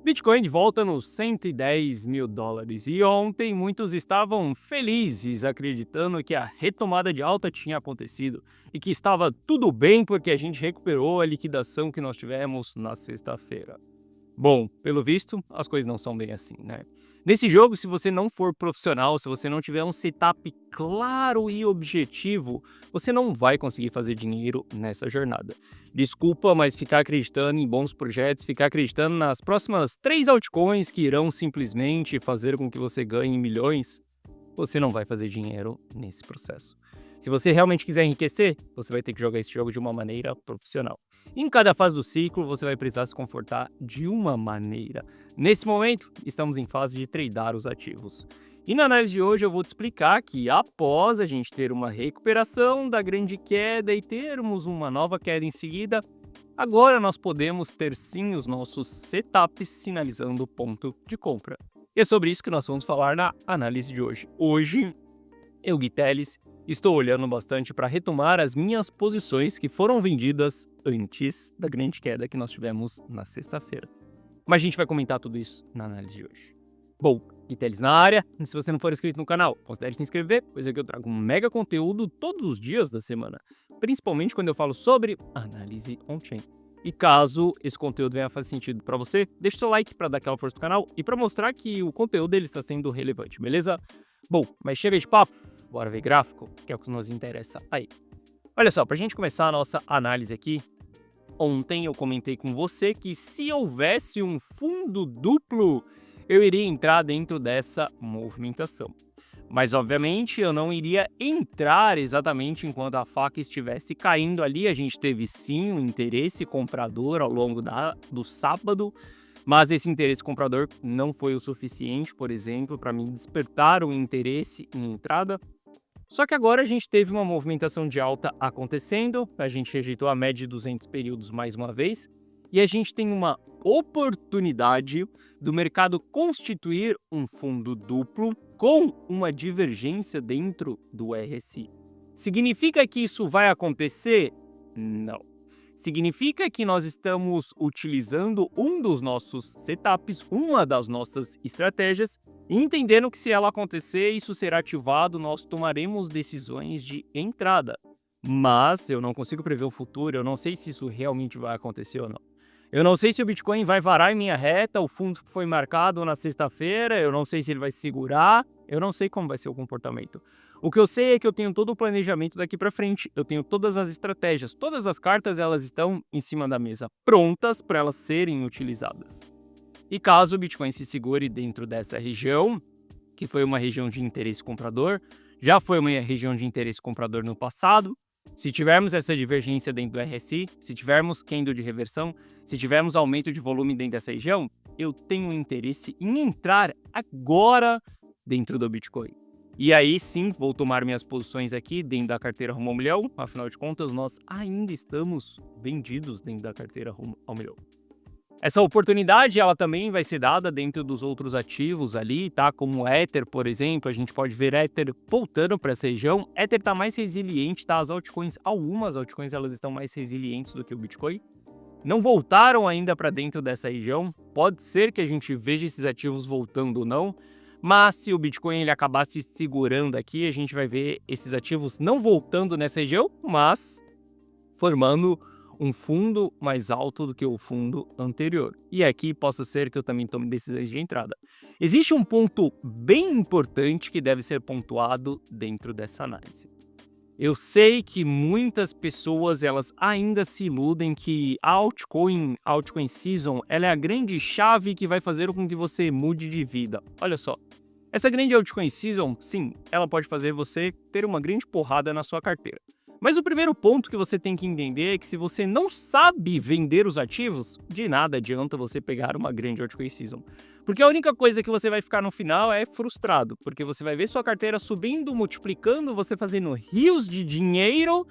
Bitcoin de volta nos 110 mil dólares. E ontem muitos estavam felizes, acreditando que a retomada de alta tinha acontecido e que estava tudo bem porque a gente recuperou a liquidação que nós tivemos na sexta-feira. Bom, pelo visto, as coisas não são bem assim, né? Nesse jogo, se você não for profissional, se você não tiver um setup claro e objetivo, você não vai conseguir fazer dinheiro nessa jornada. Desculpa, mas ficar acreditando em bons projetos, ficar acreditando nas próximas 3 altcoins que irão simplesmente fazer com que você ganhe milhões, você não vai fazer dinheiro nesse processo. Se você realmente quiser enriquecer, você vai ter que jogar esse jogo de uma maneira profissional. Em cada fase do ciclo, você vai precisar se comportar de uma maneira. Nesse momento, estamos em fase de tradar os ativos. E na análise de hoje eu vou te explicar que após a gente ter uma recuperação da grande queda e termos uma nova queda em seguida, agora nós podemos ter sim os nossos setups sinalizando o ponto de compra. E é sobre isso que nós vamos falar na análise de hoje. Hoje, eu, Gui Teles, estou olhando bastante para retomar as minhas posições que foram vendidas antes da grande queda que nós tivemos na sexta-feira. Mas a gente vai comentar tudo isso na análise de hoje. Bom, Gui Teles na área. E se você não for inscrito no canal, considere se inscrever, pois aqui eu trago um mega conteúdo todos os dias da semana, principalmente quando eu falo sobre análise on-chain. E caso esse conteúdo venha fazer sentido para você, deixa o seu like para dar aquela força pro canal e para mostrar que o conteúdo dele está sendo relevante, beleza? Bom, mas chega de papo, bora ver gráfico, que é o que nos interessa aí. Olha só, para a gente começar a nossa análise aqui, ontem eu comentei com você que se houvesse um fundo duplo, eu iria entrar dentro dessa movimentação. Mas, obviamente, eu não iria entrar exatamente enquanto a faca estivesse caindo ali. A gente teve, sim, um interesse comprador ao longo do sábado, mas esse interesse comprador não foi o suficiente, por exemplo, para me despertar o interesse em entrada. Só que agora a gente teve uma movimentação de alta acontecendo, a gente rejeitou a média de 200 períodos mais uma vez, e a gente tem uma oportunidade do mercado constituir um fundo duplo com uma divergência dentro do RSI. Significa que isso vai acontecer? Não. Significa que nós estamos utilizando um dos nossos setups, uma das nossas estratégias, e entendendo que se ela acontecer, isso será ativado, nós tomaremos decisões de entrada. Mas eu não consigo prever o futuro, eu não sei se isso realmente vai acontecer ou não. Eu não sei se o Bitcoin vai varar em minha reta, o fundo foi marcado na sexta-feira, eu não sei se ele vai segurar, eu não sei como vai ser o comportamento. O que eu sei é que eu tenho todo o planejamento daqui para frente, eu tenho todas as estratégias, todas as cartas elas estão em cima da mesa, prontas para elas serem utilizadas. E caso o Bitcoin se segure dentro dessa região, que foi uma região de interesse comprador, já foi uma região de interesse comprador no passado, se tivermos essa divergência dentro do RSI, se tivermos candle de reversão, se tivermos aumento de volume dentro dessa região, eu tenho interesse em entrar agora dentro do Bitcoin. E aí sim, vou tomar minhas posições aqui dentro da carteira rumo ao milhão, afinal de contas nós ainda estamos vendidos dentro da carteira rumo ao milhão. Essa oportunidade ela também vai ser dada dentro dos outros ativos ali, tá? Como o Ether, por exemplo, a gente pode ver Ether voltando para essa região. Ether está mais resiliente, tá? As altcoins, algumas altcoins elas estão mais resilientes do que o Bitcoin. Não voltaram ainda para dentro dessa região. Pode ser que a gente veja esses ativos voltando ou não, mas se o Bitcoin ele acabar se segurando aqui, a gente vai ver esses ativos não voltando nessa região, mas formando um fundo mais alto do que o fundo anterior. E aqui possa ser que eu também tome decisões de entrada. Existe um ponto bem importante que deve ser pontuado dentro dessa análise. Eu sei que muitas pessoas elas ainda se iludem que a altcoin season, ela é a grande chave que vai fazer com que você mude de vida. Olha só, essa grande altcoin season, sim, ela pode fazer você ter uma grande porrada na sua carteira. Mas o primeiro ponto que você tem que entender é que se você não sabe vender os ativos, de nada adianta você pegar uma grande altcoin season. Porque a única coisa que você vai ficar no final é frustrado, porque você vai ver sua carteira subindo, multiplicando, você fazendo rios de dinheiro,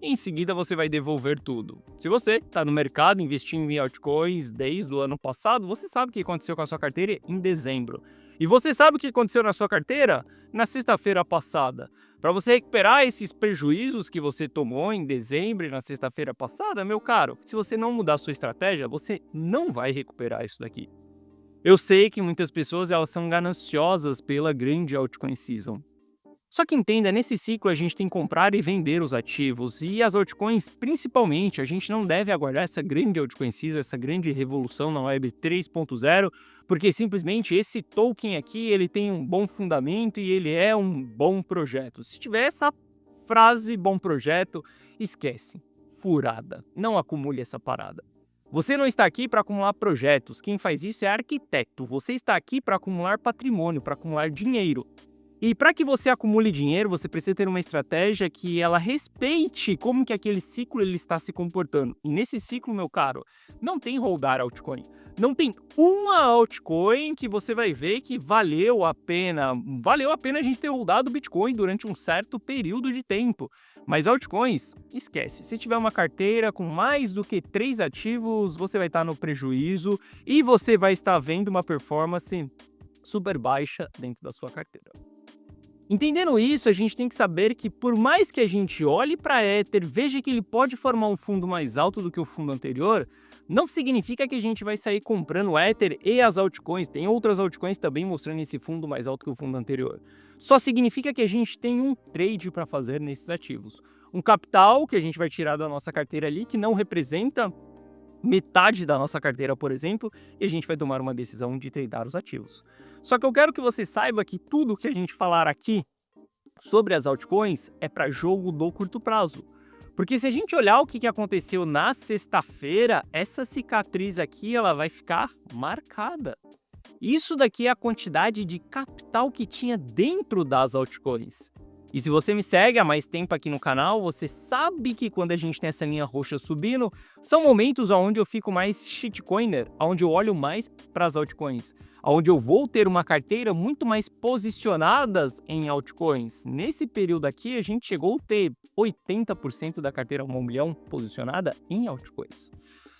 e em seguida você vai devolver tudo. Se você está no mercado investindo em altcoins desde o ano passado, você sabe o que aconteceu com a sua carteira em dezembro. E você sabe o que aconteceu na sua carteira na sexta-feira passada. Para você recuperar esses prejuízos que você tomou em dezembro e na sexta-feira passada, meu caro, se você não mudar a sua estratégia, você não vai recuperar isso daqui. Eu sei que muitas pessoas elas são gananciosas pela grande altcoin season. Só que entenda, nesse ciclo a gente tem que comprar e vender os ativos, e as altcoins, principalmente, a gente não deve aguardar essa grande altcoin season, essa grande revolução na Web 3.0, porque simplesmente esse token aqui, ele tem um bom fundamento e ele é um bom projeto. Se tiver essa frase bom projeto, esquece. Furada. Não acumule essa parada. Você não está aqui para acumular projetos, quem faz isso é arquiteto. Você está aqui para acumular patrimônio, para acumular dinheiro. E para que você acumule dinheiro, você precisa ter uma estratégia que ela respeite como que aquele ciclo ele está se comportando. E nesse ciclo, meu caro, não tem holdar altcoin. Não tem uma altcoin que você vai ver que valeu a pena. Valeu a pena a gente ter holdado o Bitcoin durante um certo período de tempo. Mas altcoins, esquece. Se tiver uma carteira com mais do que 3 ativos, você vai estar no prejuízo e você vai estar vendo uma performance super baixa dentro da sua carteira. Entendendo isso, a gente tem que saber que por mais que a gente olhe para Ether, veja que ele pode formar um fundo mais alto do que o fundo anterior, não significa que a gente vai sair comprando Ether e as altcoins. Tem outras altcoins também mostrando esse fundo mais alto que o fundo anterior. Só significa que a gente tem um trade para fazer nesses ativos. Um capital que a gente vai tirar da nossa carteira ali, que não representa metade da nossa carteira, por exemplo, e a gente vai tomar uma decisão de tradear os ativos. Só que eu quero que você saiba que tudo que a gente falar aqui sobre as altcoins é para jogo do curto prazo. Porque se a gente olhar o que aconteceu na sexta-feira, essa cicatriz aqui ela vai ficar marcada. Isso daqui é a quantidade de capital que tinha dentro das altcoins. E se você me segue há mais tempo aqui no canal, você sabe que quando a gente tem essa linha roxa subindo, são momentos onde eu fico mais shitcoiner, onde eu olho mais para as altcoins, onde eu vou ter uma carteira muito mais posicionadas em altcoins. Nesse período aqui, a gente chegou a ter 80% da carteira 1 milhão posicionada em altcoins.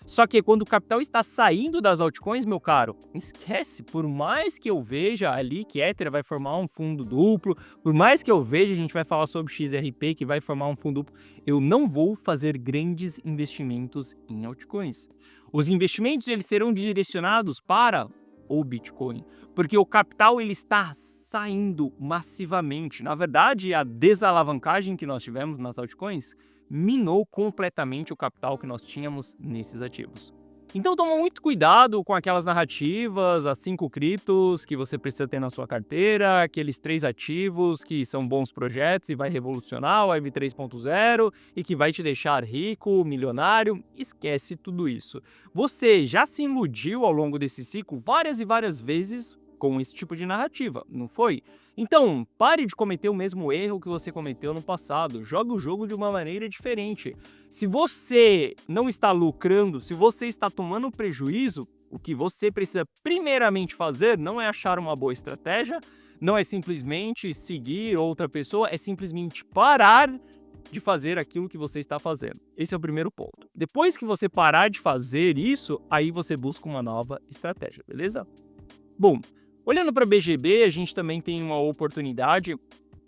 Só que quando o capital está saindo das altcoins, meu caro, esquece. Por mais que eu veja ali que Ether vai formar um fundo duplo, por mais que eu veja, a gente vai falar sobre XRP que vai formar um fundo duplo, eu não vou fazer grandes investimentos em altcoins. Os investimentos eles serão direcionados para o Bitcoin, porque o capital ele está saindo massivamente. Na verdade, a desalavancagem que nós tivemos nas altcoins minou completamente o capital que nós tínhamos nesses ativos. Então toma muito cuidado com aquelas narrativas, as 5 criptos que você precisa ter na sua carteira, aqueles 3 ativos que são bons projetos e vai revolucionar o Web 3.0 e que vai te deixar rico, milionário. Esquece tudo isso. Você já se iludiu ao longo desse ciclo várias e várias vezes com esse tipo de narrativa, não foi? Então, pare de cometer o mesmo erro que você cometeu no passado. Joga o jogo de uma maneira diferente. Se você não está lucrando, se você está tomando prejuízo, o que você precisa primeiramente fazer não é achar uma boa estratégia, não é simplesmente seguir outra pessoa, é simplesmente parar de fazer aquilo que você está fazendo. Esse é o primeiro ponto. Depois que você parar de fazer isso, aí você busca uma nova estratégia, beleza? Bom, olhando para BGB, a gente também tem uma oportunidade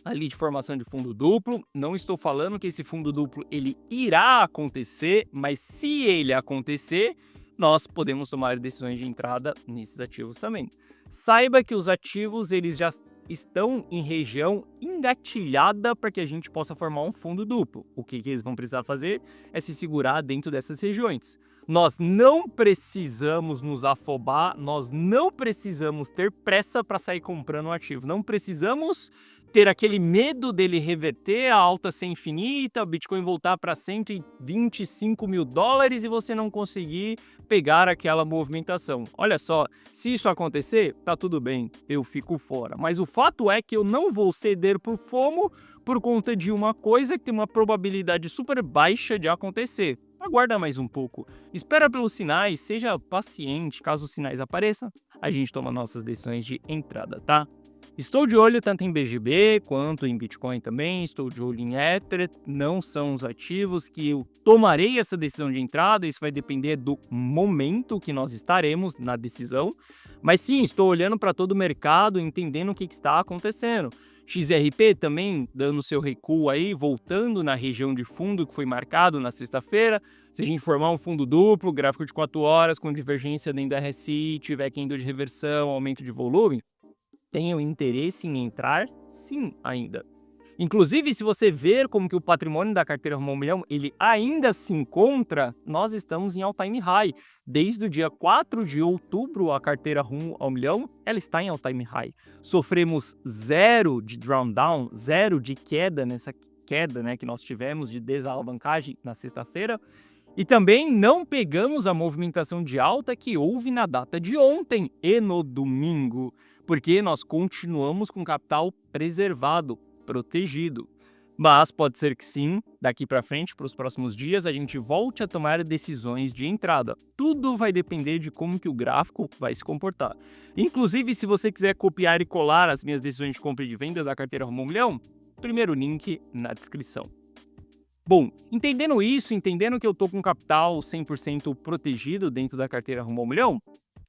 ali de formação de fundo duplo. Não estou falando que esse fundo duplo ele irá acontecer, mas se ele acontecer, nós podemos tomar decisões de entrada nesses ativos também. Saiba que os ativos eles já estão em região engatilhada para que a gente possa formar um fundo duplo. O que eles vão precisar fazer é se segurar dentro dessas regiões. Nós não precisamos nos afobar, nós não precisamos ter pressa para sair comprando um ativo, não precisamos ter aquele medo dele reverter, a alta ser infinita, o Bitcoin voltar para 125 mil dólares e você não conseguir pegar aquela movimentação. Olha só, se isso acontecer, tá tudo bem, eu fico fora. Mas o fato é que eu não vou ceder por FOMO por conta de uma coisa que tem uma probabilidade super baixa de acontecer. Aguarda mais um pouco, espera pelos sinais, seja paciente, caso os sinais apareçam, a gente toma nossas decisões de entrada, tá? Estou de olho tanto em BGB quanto em Bitcoin também, estou de olho em Ether, não são os ativos que eu tomarei essa decisão de entrada, isso vai depender do momento que nós estaremos na decisão, mas sim, estou olhando para todo o mercado, entendendo o que está acontecendo. XRP também dando seu recuo aí, voltando na região de fundo que foi marcado na sexta-feira. Se a gente formar um fundo duplo, gráfico de 4 horas, com divergência dentro do RSI, tiver candle de reversão, aumento de volume, tenho interesse em entrar? Sim, ainda. Inclusive, se você ver como que o patrimônio da carteira rumo ao milhão, ele ainda se encontra, nós estamos em all-time high. Desde o dia 4 de outubro, a carteira rumo ao milhão, ela está em all-time high. Sofremos zero de drawdown, zero de queda nessa queda, né, que nós tivemos de desalavancagem na sexta-feira. E também não pegamos a movimentação de alta que houve na data de ontem e no domingo, porque nós continuamos com capital preservado, protegido. Mas pode ser que sim, daqui para frente, para os próximos dias, a gente volte a tomar decisões de entrada. Tudo vai depender de como que o gráfico vai se comportar. Inclusive, se você quiser copiar e colar as minhas decisões de compra e de venda da carteira rumo ao milhão, primeiro link na descrição. Bom, entendendo isso, entendendo que eu estou com capital 100% protegido dentro da carteira rumo ao milhão,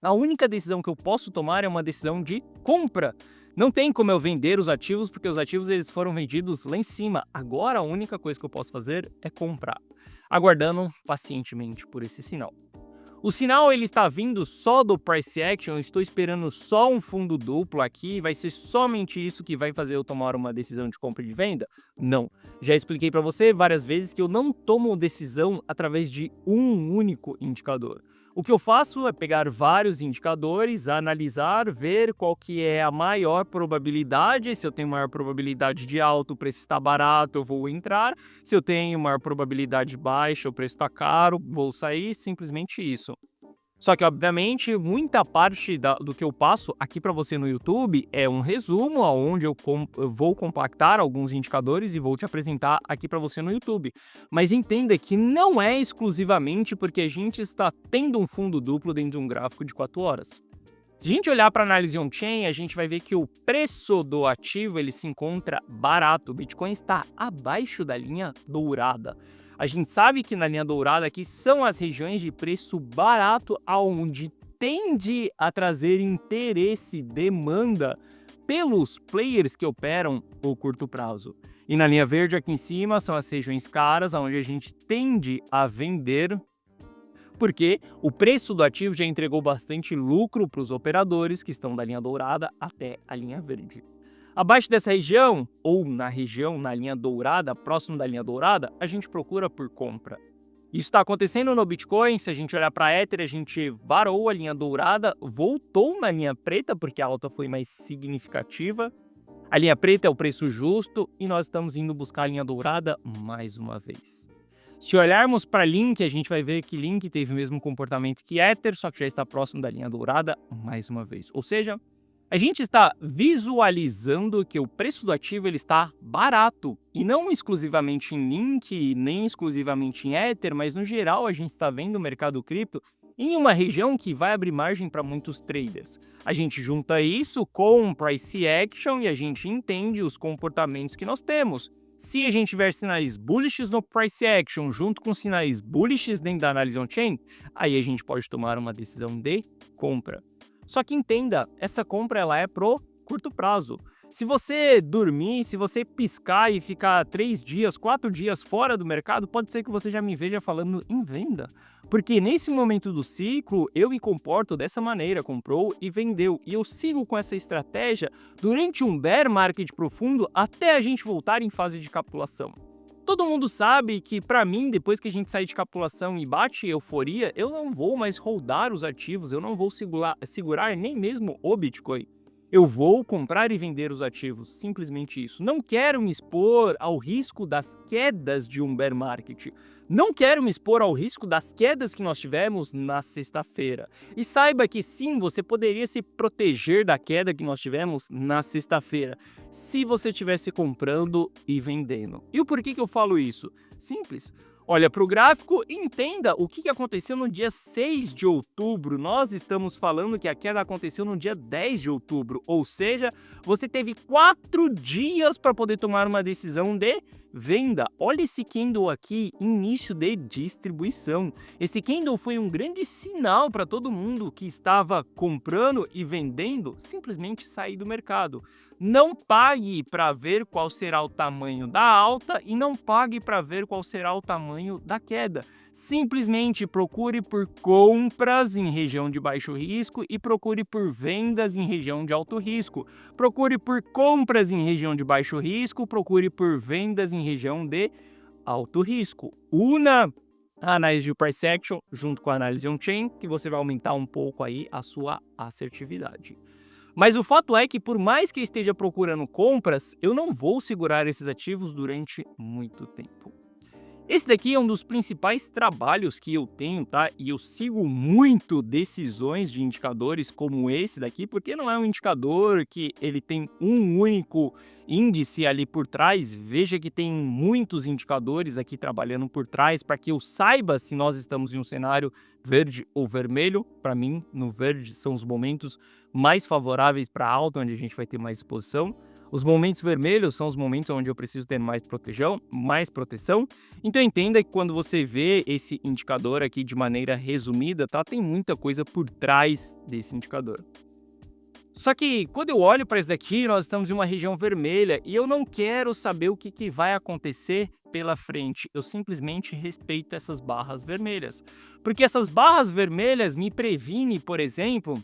a única decisão que eu posso tomar é uma decisão de compra. Não tem como eu vender os ativos, porque os ativos eles foram vendidos lá em cima. Agora a única coisa que eu posso fazer é comprar, aguardando pacientemente por esse sinal. O sinal ele está vindo só do price action, eu estou esperando só um fundo duplo aqui, vai ser somente isso que vai fazer eu tomar uma decisão de compra e de venda? Não. Já expliquei para você várias vezes que eu não tomo decisão através de um único indicador. O que eu faço é pegar vários indicadores, analisar, ver qual que é a maior probabilidade. Se eu tenho maior probabilidade de alta, o preço está barato, eu vou entrar. Se eu tenho maior probabilidade baixa, o preço está caro, vou sair, simplesmente isso. Só que, obviamente, muita parte do que eu passo aqui para você no YouTube é um resumo onde eu vou compactar alguns indicadores e vou te apresentar aqui para você no YouTube. Mas entenda que não é exclusivamente porque a gente está tendo um fundo duplo dentro de um gráfico de 4 horas. Se a gente olhar para a análise on-chain, a gente vai ver que o preço do ativo ele se encontra barato. O Bitcoin está abaixo da linha dourada. A gente sabe que na linha dourada aqui são as regiões de preço barato, aonde tende a trazer interesse, demanda pelos players que operam o curto prazo. E na linha verde aqui em cima são as regiões caras, onde a gente tende a vender, porque o preço do ativo já entregou bastante lucro para os operadores que estão da linha dourada até a linha verde. Abaixo dessa região, ou na linha dourada, próximo da linha dourada, a gente procura por compra. Isso está acontecendo no Bitcoin. Se a gente olhar para a Ether, a gente varou a linha dourada, voltou na linha preta, porque a alta foi mais significativa. A linha preta é o preço justo e nós estamos indo buscar a linha dourada mais uma vez. Se olharmos para Link, a gente vai ver que Link teve o mesmo comportamento que Ether, só que já está próximo da linha dourada mais uma vez. Ou seja, a gente está visualizando que o preço do ativo ele está barato, e não exclusivamente em Link, nem exclusivamente em Ether, mas no geral a gente está vendo o mercado cripto em uma região que vai abrir margem para muitos traders. A gente junta isso com price action e a gente entende os comportamentos que nós temos. Se a gente tiver sinais bullish no price action junto com sinais bullish dentro da análise on-chain, aí a gente pode tomar uma decisão de compra. Só que entenda, essa compra ela é pro curto prazo. Se você dormir, se você piscar e ficar 3 dias, 4 dias fora do mercado, pode ser que você já me veja falando em venda. Porque nesse momento do ciclo, eu me comporto dessa maneira, comprou e vendeu. E eu sigo com essa estratégia durante um bear market profundo até a gente voltar em fase de capitulação. Todo mundo sabe que, para mim, depois que a gente sair de capitulação e bate euforia, eu não vou mais holdar os ativos, eu não vou segurar nem mesmo o Bitcoin. Eu vou comprar e vender os ativos, simplesmente isso. Não quero me expor ao risco das quedas de um bear market. Não quero me expor ao risco das quedas que nós tivemos na sexta-feira. E saiba que sim, você poderia se proteger da queda que nós tivemos na sexta-feira, se você estivesse comprando e vendendo. E o porquê que eu falo isso? Simples. Olha para o gráfico e entenda o que aconteceu no dia 6 de outubro. Nós estamos falando que a queda aconteceu no dia 10 de outubro, ou seja, você teve 4 dias para poder tomar uma decisão de venda. Olha esse candle aqui, início de distribuição. Esse candle foi um grande sinal para todo mundo que estava comprando e vendendo simplesmente sair do mercado. Não pague para ver qual será o tamanho da alta e não pague para ver qual será o tamanho da queda. Simplesmente procure por compras em região de baixo risco e procure por vendas em região de alto risco. Procure por compras em região de baixo risco, procure por vendas em região de alto risco. Una a análise de price action junto com a análise on-chain, que você vai aumentar um pouco aí a sua assertividade. Mas o fato é que, por mais que eu esteja procurando compras, eu não vou segurar esses ativos durante muito tempo. Esse daqui é um dos principais trabalhos que eu tenho, tá? E eu sigo muito decisões de indicadores como esse daqui, porque não é um indicador que ele tem um único índice ali por trás. Veja que tem muitos indicadores aqui trabalhando por trás para que eu saiba se nós estamos em um cenário verde ou vermelho. Para mim, no verde são os momentos mais favoráveis para alta, onde a gente vai ter mais exposição. Os momentos vermelhos são os momentos onde eu preciso ter mais proteção. Então entenda que quando você vê esse indicador aqui de maneira resumida, tá? Tem muita coisa por trás desse indicador. Só que quando eu olho para isso daqui, nós estamos em uma região vermelha e eu não quero saber o que vai acontecer pela frente. Eu simplesmente respeito essas barras vermelhas. Porque essas barras vermelhas me previnem, por exemplo,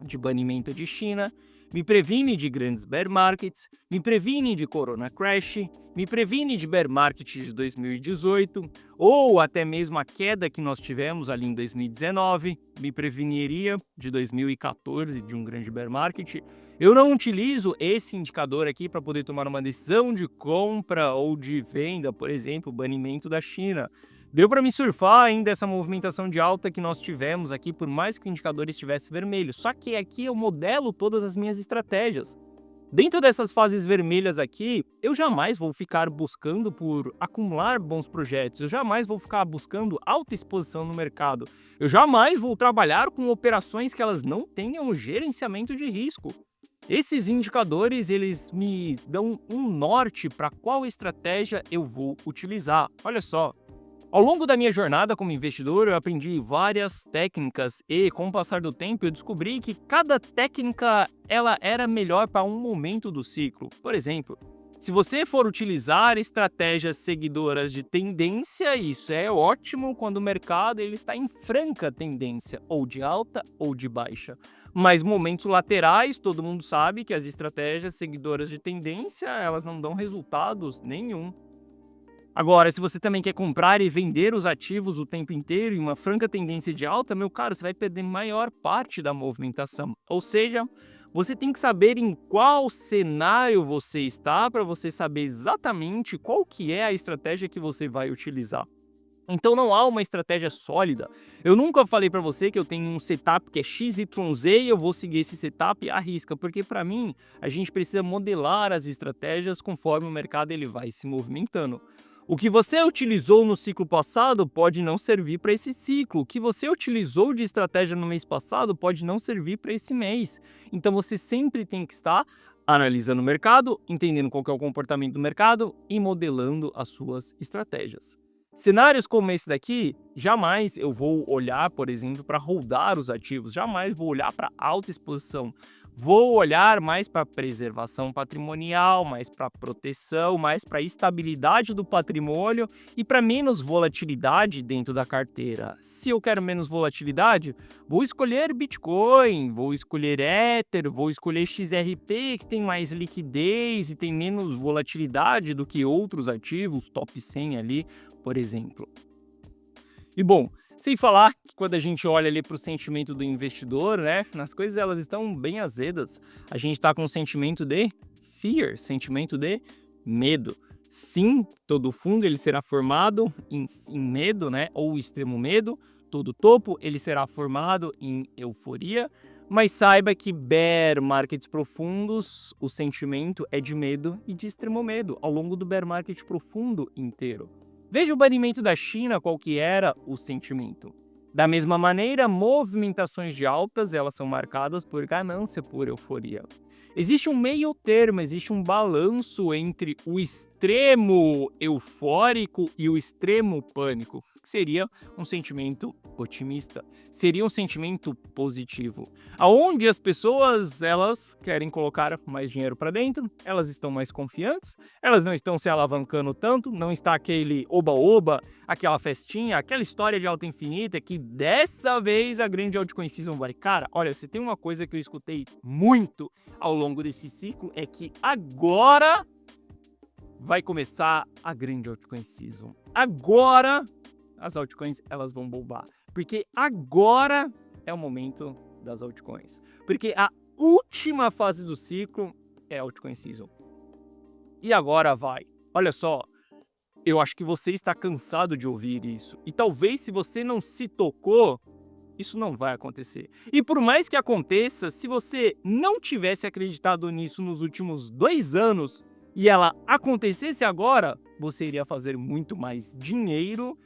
de banimento de China, me previne de grandes bear markets, me previne de corona crash, me previne de bear market de 2018, ou até mesmo a queda que nós tivemos ali em 2019, me preveniria de 2014 de um grande bear market. Eu não utilizo esse indicador aqui para poder tomar uma decisão de compra ou de venda, por exemplo, banimento da China. Deu para me surfar ainda essa movimentação de alta que nós tivemos aqui, por mais que o indicador estivesse vermelho. Só que aqui eu modelo todas as minhas estratégias. Dentro dessas fases vermelhas aqui, eu jamais vou ficar buscando por acumular bons projetos, eu jamais vou ficar buscando alta exposição no mercado, eu jamais vou trabalhar com operações que elas não tenham gerenciamento de risco. Esses indicadores, eles me dão um norte para qual estratégia eu vou utilizar. Olha só. Ao longo da minha jornada como investidor, eu aprendi várias técnicas e, com o passar do tempo, eu descobri que cada técnica ela era melhor para um momento do ciclo. Por exemplo, se você for utilizar estratégias seguidoras de tendência, isso é ótimo quando o mercado ele está em franca tendência, ou de alta ou de baixa. Mas momentos laterais, todo mundo sabe que as estratégias seguidoras de tendência, elas não dão resultados nenhum. Agora, se você também quer comprar e vender os ativos o tempo inteiro em uma franca tendência de alta, meu caro, você vai perder maior parte da movimentação. Ou seja, você tem que saber em qual cenário você está para você saber exatamente qual que é a estratégia que você vai utilizar. Então não há uma estratégia sólida. Eu nunca falei para você que eu tenho um setup que é XYZ e eu vou seguir esse setup à risca, porque para mim a gente precisa modelar as estratégias conforme o mercado ele vai se movimentando. O que você utilizou no ciclo passado pode não servir para esse ciclo. O que você utilizou de estratégia no mês passado pode não servir para esse mês. Então você sempre tem que estar analisando o mercado, entendendo qual que é o comportamento do mercado e modelando as suas estratégias. Cenários como esse daqui, jamais eu vou olhar, por exemplo, para holdar os ativos, jamais vou olhar para alta exposição. Vou olhar mais para preservação patrimonial, mais para proteção, mais para estabilidade do patrimônio e para menos volatilidade dentro da carteira. Se eu quero menos volatilidade, vou escolher Bitcoin, vou escolher Ether, vou escolher XRP, que tem mais liquidez e tem menos volatilidade do que outros ativos, top 100 ali, por exemplo. E bom, sem falar que quando a gente olha ali para o sentimento do investidor, né, as coisas elas estão bem azedas. A gente está com um sentimento de fear, sentimento de medo. Sim, todo fundo ele será formado em medo, né, ou extremo medo. Todo topo ele será formado em euforia. Mas saiba que bear markets profundos, o sentimento é de medo e de extremo medo ao longo do bear market profundo inteiro. Veja o banimento da China, qual que era o sentimento. Da mesma maneira, movimentações de altas, elas são marcadas por ganância, por euforia. Existe um meio termo, existe um balanço entre o extremo eufórico e o extremo pânico, que seria um sentimento otimista, seria um sentimento positivo, aonde as pessoas elas querem colocar mais dinheiro para dentro, elas estão mais confiantes, elas não estão se alavancando tanto, não está aquele oba-oba, aquela festinha, aquela história de alta infinita que dessa vez a grande altcoin season vai. Cara, olha, se tem uma coisa que eu escutei muito ao longo desse ciclo é que agora vai começar a grande altcoin season. Agora as altcoins elas vão bombar, porque agora é o momento das altcoins, porque a última fase do ciclo é a altcoin season. E agora vai. Olha só, eu acho que você está cansado de ouvir isso. E talvez se você não se tocou, isso não vai acontecer. E por mais que aconteça, se você não tivesse acreditado nisso nos últimos 2 anos e ela acontecesse agora, você iria fazer muito mais dinheiro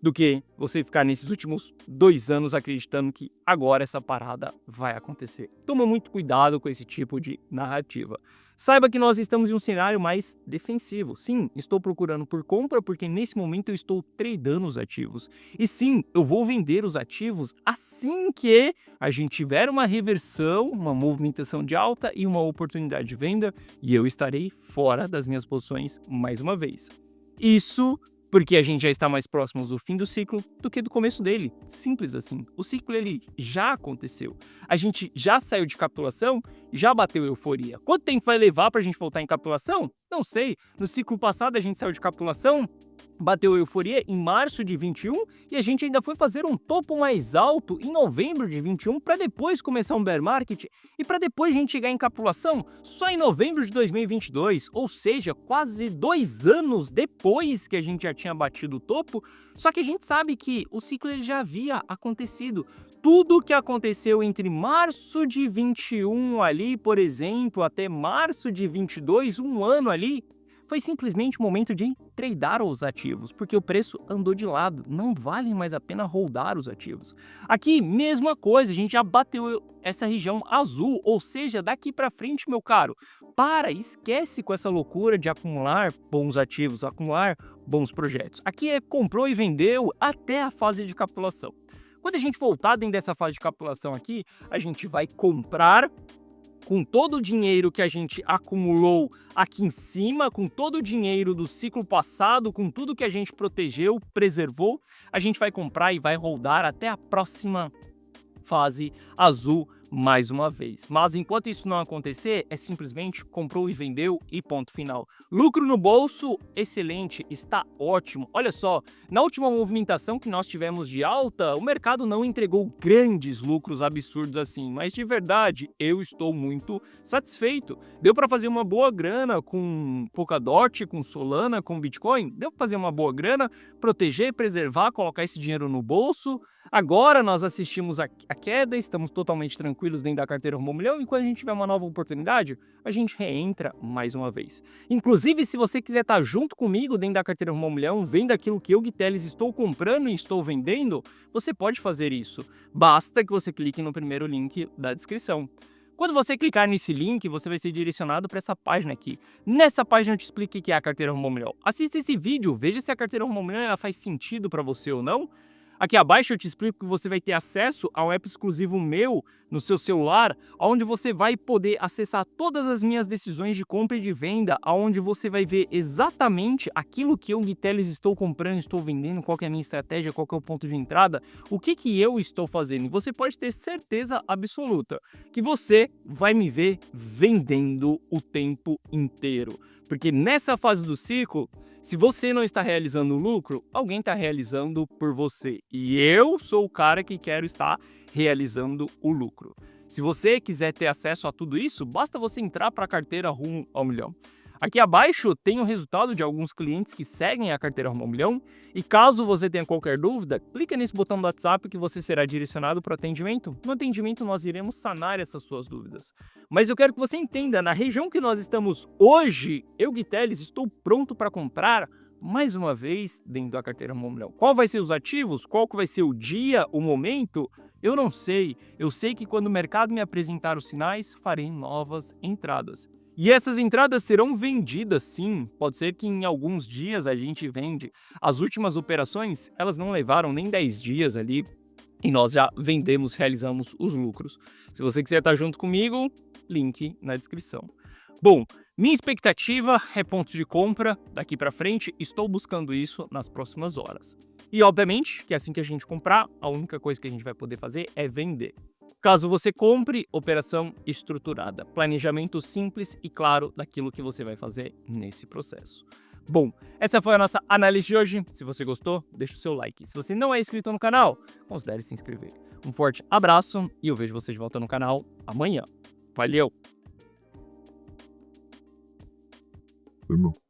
do que você ficar nesses últimos 2 anos acreditando que agora essa parada vai acontecer. Toma muito cuidado com esse tipo de narrativa. Saiba que nós estamos em um cenário mais defensivo. Sim, estou procurando por compra porque nesse momento eu estou tradando os ativos. E sim, eu vou vender os ativos assim que a gente tiver uma reversão, uma movimentação de alta e uma oportunidade de venda, e eu estarei fora das minhas posições mais uma vez. Isso porque a gente já está mais próximos do fim do ciclo do que do começo dele. Simples assim. O ciclo ele já aconteceu. A gente já saiu de capitulação, já bateu euforia. Quanto tempo vai levar para a gente voltar em capitulação? Não sei. No ciclo passado a gente saiu de capitulação, bateu euforia em março de 21 e a gente ainda foi fazer um topo mais alto em novembro de 21 para depois começar um bear market e para depois a gente chegar em capitulação só em novembro de 2022, ou seja, quase 2 anos depois que a gente já tinha batido o topo. Só que a gente sabe que o ciclo ele já havia acontecido. Tudo que aconteceu entre março de 21 ali, por exemplo, até março de 22, um ano ali, foi simplesmente o momento de tradar os ativos, porque o preço andou de lado, não vale mais a pena holdar os ativos. Aqui, mesma coisa, a gente já bateu essa região azul, ou seja, daqui para frente, meu caro, esquece com essa loucura de acumular bons ativos, acumular bons projetos. Aqui é comprou e vendeu até a fase de capitulação. Quando a gente voltar dentro dessa fase de capitulação aqui, a gente vai comprar com todo o dinheiro que a gente acumulou aqui em cima, com todo o dinheiro do ciclo passado, com tudo que a gente protegeu, preservou, a gente vai comprar e vai holdar até a próxima fase azul mais uma vez. Mas enquanto isso não acontecer, é simplesmente comprou e vendeu e ponto final. Lucro no bolso, excelente, está ótimo. Olha só, na última movimentação que nós tivemos de alta, o mercado não entregou grandes lucros absurdos assim, mas de verdade, eu estou muito satisfeito. Deu para fazer uma boa grana com Polkadot, com Solana, com Bitcoin, deu para fazer uma boa grana, proteger, preservar, colocar esse dinheiro no bolso. Agora nós assistimos a queda, estamos totalmente tranquilos dentro da carteira Rumo ao Milhão e quando a gente tiver uma nova oportunidade, a gente reentra mais uma vez. Inclusive, se você quiser estar junto comigo dentro da carteira Rumo ao Milhão, vendo aquilo que eu, Gui Teles, estou comprando e estou vendendo, você pode fazer isso. Basta que você clique no primeiro link da descrição. Quando você clicar nesse link, você vai ser direcionado para essa página aqui. Nessa página eu te explico o que é a carteira Rumo ao Milhão. Assista esse vídeo, veja se a carteira Rumo ao Milhão ela faz sentido para você ou não. Aqui abaixo eu te explico que você vai ter acesso a um app exclusivo meu no seu celular, onde você vai poder acessar todas as minhas decisões de compra e de venda, onde você vai ver exatamente aquilo que eu, Gui Teles, estou comprando, estou vendendo, qual que é a minha estratégia, qual que é o ponto de entrada, o que eu estou fazendo. E você pode ter certeza absoluta que você vai me ver vendendo o tempo inteiro. Porque nessa fase do ciclo, se você não está realizando lucro, alguém está realizando por você. E eu sou o cara que quero estar realizando o lucro. Se você quiser ter acesso a tudo isso, basta você entrar para a carteira Rumo ao Milhão. Aqui abaixo tem o resultado de alguns clientes que seguem a carteira Rumo ao Milhão. E caso você tenha qualquer dúvida, clica nesse botão do WhatsApp que você será direcionado para o atendimento. No atendimento nós iremos sanar essas suas dúvidas. Mas eu quero que você entenda, na região que nós estamos hoje, eu, Gui Teles, estou pronto para comprar mais uma vez, dentro da carteira 1 milhão. Qual vai ser os ativos? Qual que vai ser o dia, o momento? Eu não sei. Eu sei que quando o mercado me apresentar os sinais, farei novas entradas. E essas entradas serão vendidas sim, pode ser que em alguns dias a gente vende. As últimas operações, elas não levaram nem 10 dias ali e nós já vendemos, realizamos os lucros. Se você quiser estar junto comigo, link na descrição. Bom, minha expectativa é pontos de compra daqui para frente, estou buscando isso nas próximas horas. E obviamente que assim que a gente comprar, a única coisa que a gente vai poder fazer é vender. Caso você compre, operação estruturada, planejamento simples e claro daquilo que você vai fazer nesse processo. Bom, essa foi a nossa análise de hoje. Se você gostou, deixa o seu like. Se você não é inscrito no canal, considere se inscrever. Um forte abraço e eu vejo você de volta no canal amanhã. Valeu! Demon.